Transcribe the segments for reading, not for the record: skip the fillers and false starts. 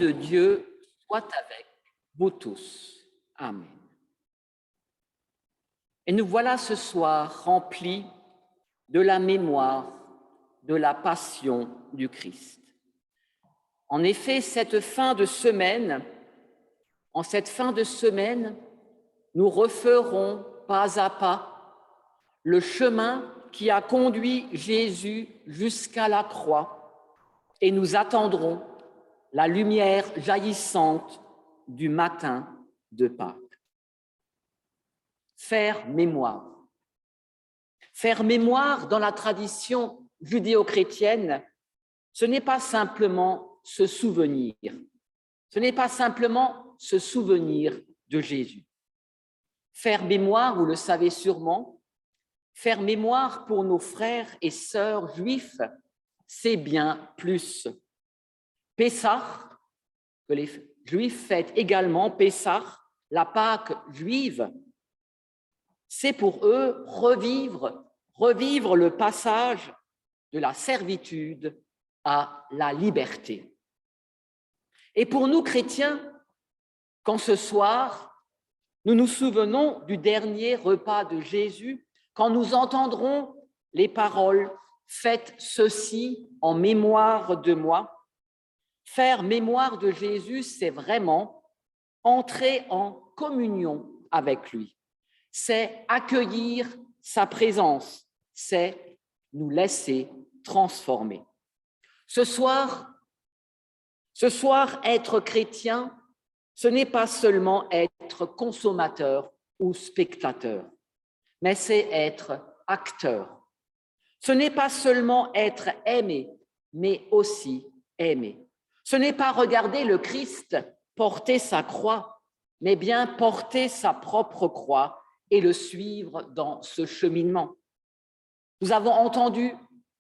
de Dieu soit avec vous tous. Amen. Et nous voilà ce soir remplis de la mémoire de la passion du Christ. En effet, en cette fin de semaine, nous referons pas à pas le chemin qui a conduit Jésus jusqu'à la croix et nous attendrons la lumière jaillissante du matin de Pâques. Faire mémoire. Faire mémoire dans la tradition judéo-chrétienne, ce n'est pas simplement se souvenir. Ce n'est pas simplement se souvenir de Jésus. Faire mémoire, vous le savez sûrement, faire mémoire pour nos frères et sœurs juifs, c'est bien plus. Pessah, que les Juifs fêtent également, Pessah, la Pâque juive, c'est pour eux revivre le passage de la servitude à la liberté. Et pour nous chrétiens, quand ce soir, nous nous souvenons du dernier repas de Jésus, quand nous entendrons les paroles « Faites ceci en mémoire de moi », faire mémoire de Jésus, c'est vraiment entrer en communion avec lui. C'est accueillir sa présence, c'est nous laisser transformer. Ce soir, être chrétien, ce n'est pas seulement être consommateur ou spectateur, mais c'est être acteur. Ce n'est pas seulement être aimé, mais aussi aimer. Ce n'est pas regarder le Christ porter sa croix, mais bien porter sa propre croix et le suivre dans ce cheminement. Nous avons entendu,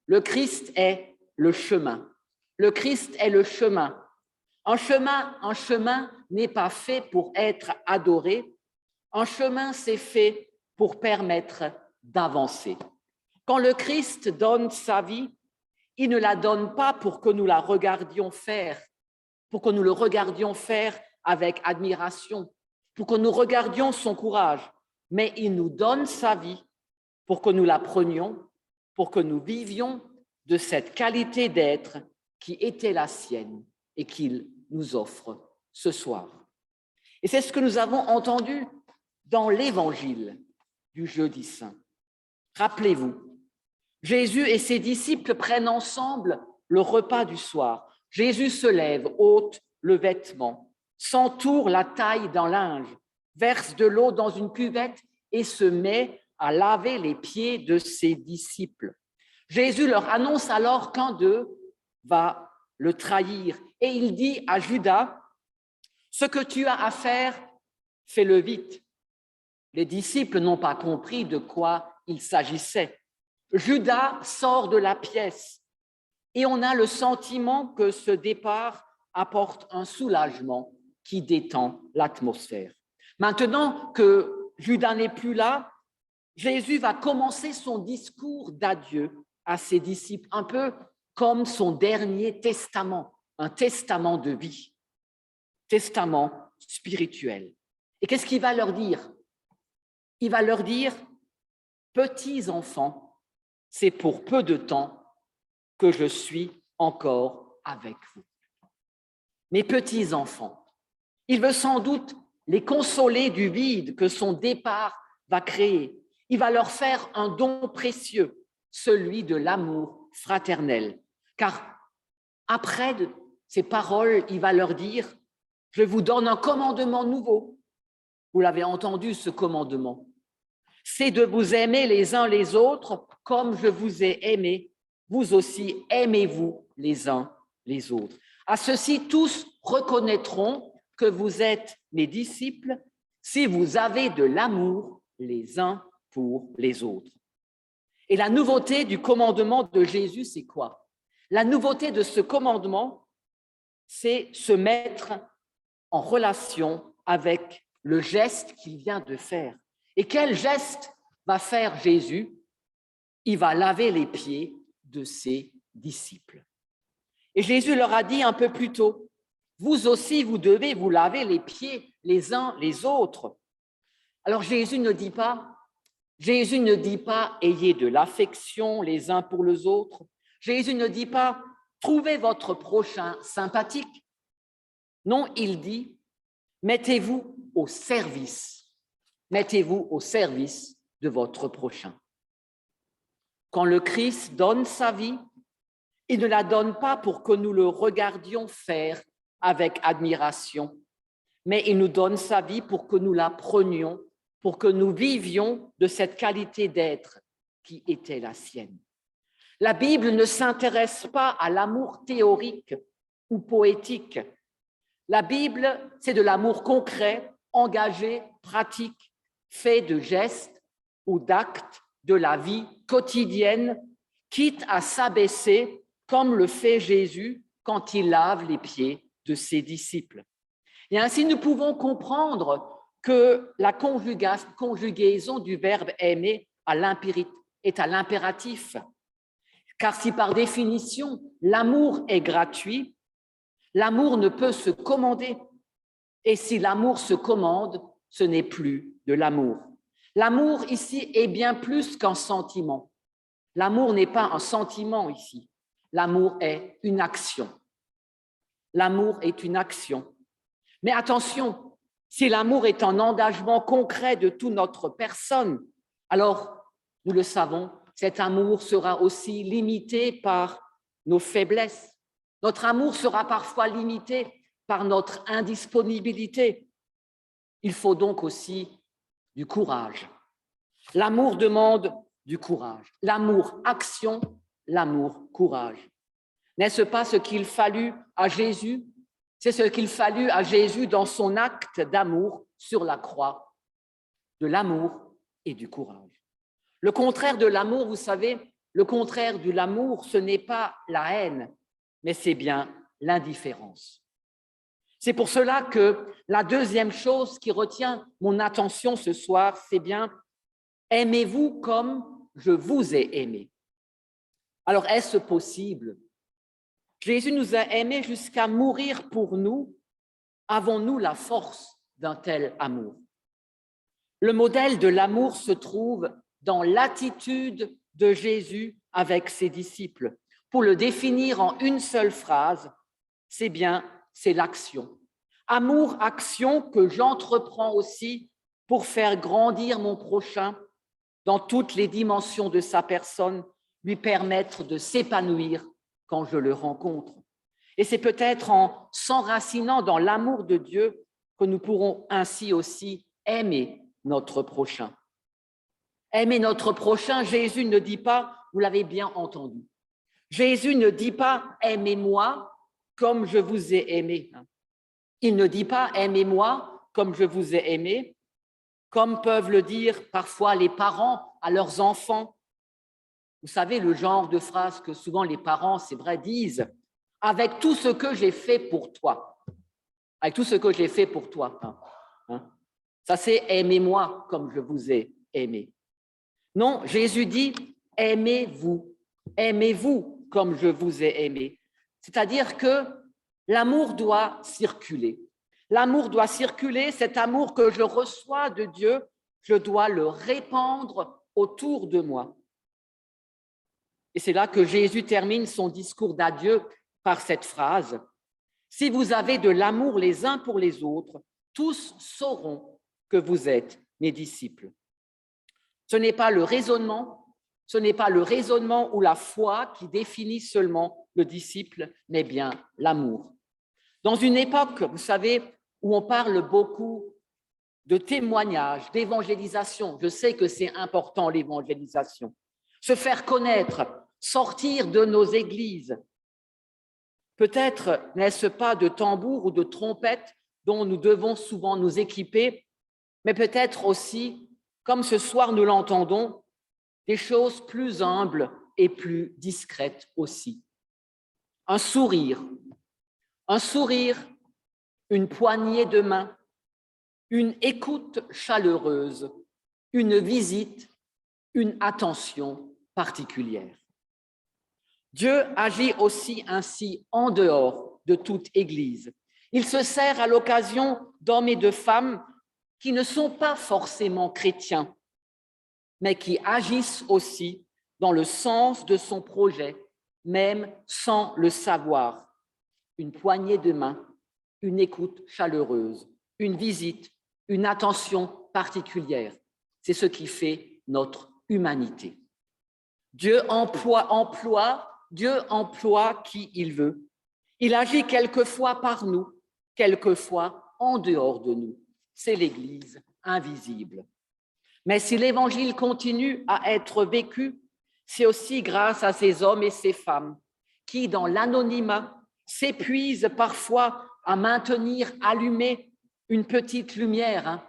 le Christ est le chemin. Le Christ est le chemin. Un chemin n'est pas fait pour être adoré. Un chemin, c'est fait pour permettre d'avancer. Quand le Christ donne sa vie, il ne la donne pas pour que nous la regardions faire, pour que nous le regardions faire avec admiration, pour que nous regardions son courage, mais il nous donne sa vie pour que nous la prenions, pour que nous vivions de cette qualité d'être qui était la sienne et qu'il nous offre ce soir. Et c'est ce que nous avons entendu dans l'évangile du jeudi saint. Rappelez-vous, Jésus et ses disciples prennent ensemble le repas du soir. Jésus se lève, ôte le vêtement, s'entoure la taille d'un linge, verse de l'eau dans une cuvette et se met à laver les pieds de ses disciples. Jésus leur annonce alors qu'un d'eux va le trahir et il dit à Judas, « Ce que tu as à faire, fais-le vite. » Les disciples n'ont pas compris de quoi il s'agissait. Judas sort de la pièce et on a le sentiment que ce départ apporte un soulagement qui détend l'atmosphère. Maintenant que Judas n'est plus là, Jésus va commencer son discours d'adieu à ses disciples, un peu comme son dernier testament, un testament de vie, testament spirituel. Et qu'est-ce qu'il va leur dire? Il va leur dire, petits enfants, c'est pour peu de temps que je suis encore avec vous. Mes petits enfants, il veut sans doute les consoler du vide que son départ va créer. Il va leur faire un don précieux, celui de l'amour fraternel. Car après ces paroles, il va leur dire, je vous donne un commandement nouveau. Vous l'avez entendu, ce commandement. C'est de vous aimer les uns les autres comme je vous ai aimé. Vous aussi, aimez-vous les uns les autres. À ceci, tous reconnaîtront que vous êtes mes disciples si vous avez de l'amour les uns pour les autres. Et la nouveauté du commandement de Jésus, c'est quoi? La nouveauté de ce commandement, c'est se mettre en relation avec le geste qu'il vient de faire. Et quel geste va faire Jésus? Il va laver les pieds de ses disciples. Et Jésus leur a dit un peu plus tôt, vous aussi, vous devez vous laver les pieds les uns les autres. Alors Jésus ne dit pas, ayez de l'affection les uns pour les autres. Jésus ne dit pas, trouvez votre prochain sympathique. Non, il dit, mettez-vous au service de votre prochain. Quand le Christ donne sa vie, il ne la donne pas pour que nous le regardions faire avec admiration, mais il nous donne sa vie pour que nous la prenions, pour que nous vivions de cette qualité d'être qui était la sienne. La Bible ne s'intéresse pas à l'amour théorique ou poétique. La Bible, c'est de l'amour concret, engagé, pratique, fait de gestes ou d'actes de la vie quotidienne, quitte à s'abaisser comme le fait Jésus quand il lave les pieds de ses disciples. Et ainsi, nous pouvons comprendre que la conjugaison du verbe aimer est à l'impératif. Car si par définition, l'amour est gratuit, l'amour ne peut se commander. Et si l'amour se commande, ce n'est plus de l'amour. L'amour ici est bien plus qu'un sentiment. L'amour n'est pas un sentiment ici. L'amour est une action. L'amour est une action. Mais attention, si l'amour est un engagement concret de toute notre personne, alors, nous le savons, cet amour sera aussi limité par nos faiblesses. Notre amour sera parfois limité par notre indisponibilité. Il faut donc aussi du courage. L'amour demande du courage. L'amour action, l'amour courage. N'est-ce pas ce qu'il fallut à Jésus? C'est ce qu'il fallut à Jésus dans son acte d'amour sur la croix, de l'amour et du courage. Le contraire de l'amour, vous savez, le contraire de l'amour, ce n'est pas la haine, mais c'est bien l'indifférence. C'est pour cela que la deuxième chose qui retient mon attention ce soir, c'est bien « aimez-vous comme je vous ai aimé ». Alors, est-ce possible? Jésus nous a aimés jusqu'à mourir pour nous. Avons-nous la force d'un tel amour? Le modèle de l'amour se trouve dans l'attitude de Jésus avec ses disciples. Pour le définir en une seule phrase, c'est l'action. Amour, action que j'entreprends aussi pour faire grandir mon prochain dans toutes les dimensions de sa personne, lui permettre de s'épanouir quand je le rencontre. Et c'est peut-être en s'enracinant dans l'amour de Dieu que nous pourrons ainsi aussi aimer notre prochain. Aimer notre prochain, Jésus ne dit pas, vous l'avez bien entendu, Jésus ne dit pas « aimez-moi comme je vous ai aimé ». Il ne dit pas « aimez-moi comme je vous ai aimé », comme peuvent le dire parfois les parents à leurs enfants. Vous savez, le genre de phrase que souvent les parents, c'est vrai, disent « avec tout ce que j'ai fait pour toi ». Avec tout ce que j'ai fait pour toi. Ça, c'est « aimez-moi comme je vous ai aimé ». Non, Jésus dit « aimez-vous ». Aimez-vous comme je vous ai aimé. C'est-à-dire que l'amour doit circuler. L'amour doit circuler, cet amour que je reçois de Dieu, je dois le répandre autour de moi. Et c'est là que Jésus termine son discours d'adieu par cette phrase. Si vous avez de l'amour les uns pour les autres, tous sauront que vous êtes mes disciples. Ce n'est pas le raisonnement ou la foi qui définit seulement le disciple, mais bien l'amour. Dans une époque, vous savez, où on parle beaucoup de témoignages, d'évangélisation, je sais que c'est important l'évangélisation, se faire connaître, sortir de nos églises. Peut-être n'est-ce pas de tambours ou de trompettes dont nous devons souvent nous équiper, mais peut-être aussi, comme ce soir nous l'entendons, des choses plus humbles et plus discrètes aussi. Un sourire, une poignée de main, une écoute chaleureuse, une visite, une attention particulière. Dieu agit aussi ainsi en dehors de toute église. Il se sert à l'occasion d'hommes et de femmes qui ne sont pas forcément chrétiens, mais qui agissent aussi dans le sens de son projet, même sans le savoir. Une poignée de main, une écoute chaleureuse, une visite, une attention particulière. C'est ce qui fait notre humanité. Dieu emploie qui il veut. Il agit quelquefois par nous, quelquefois en dehors de nous. C'est l'Église invisible. Mais si l'Évangile continue à être vécu, c'est aussi grâce à ces hommes et ces femmes qui, dans l'anonymat, s'épuisent parfois à maintenir allumée une petite lumière.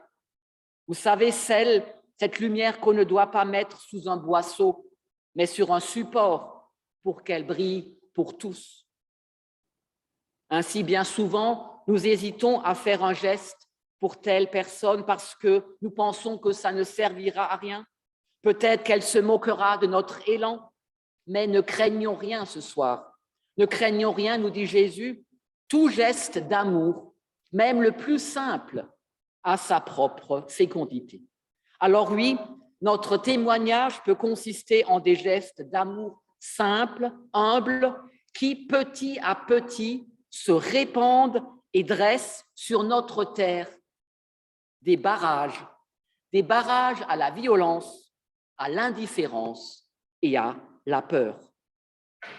Vous savez, cette lumière qu'on ne doit pas mettre sous un boisseau, mais sur un support pour qu'elle brille pour tous. Ainsi, bien souvent, nous hésitons à faire un geste pour telle personne parce que nous pensons que ça ne servira à rien. Peut-être qu'elle se moquera de notre élan, mais ne craignons rien ce soir. Ne craignons rien, nous dit Jésus, tout geste d'amour, même le plus simple, a sa propre fécondité. Alors oui, notre témoignage peut consister en des gestes d'amour simples, humbles, qui petit à petit se répandent et dressent sur notre terre des barrages à la violence, à l'indifférence et à la peur.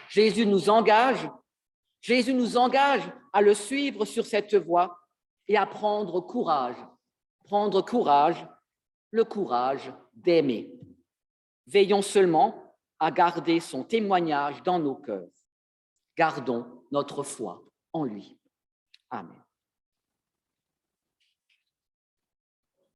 Jésus nous engage à le suivre sur cette voie et à prendre courage, le courage d'aimer. Veillons seulement à garder son témoignage dans nos cœurs. Gardons notre foi en lui. Amen.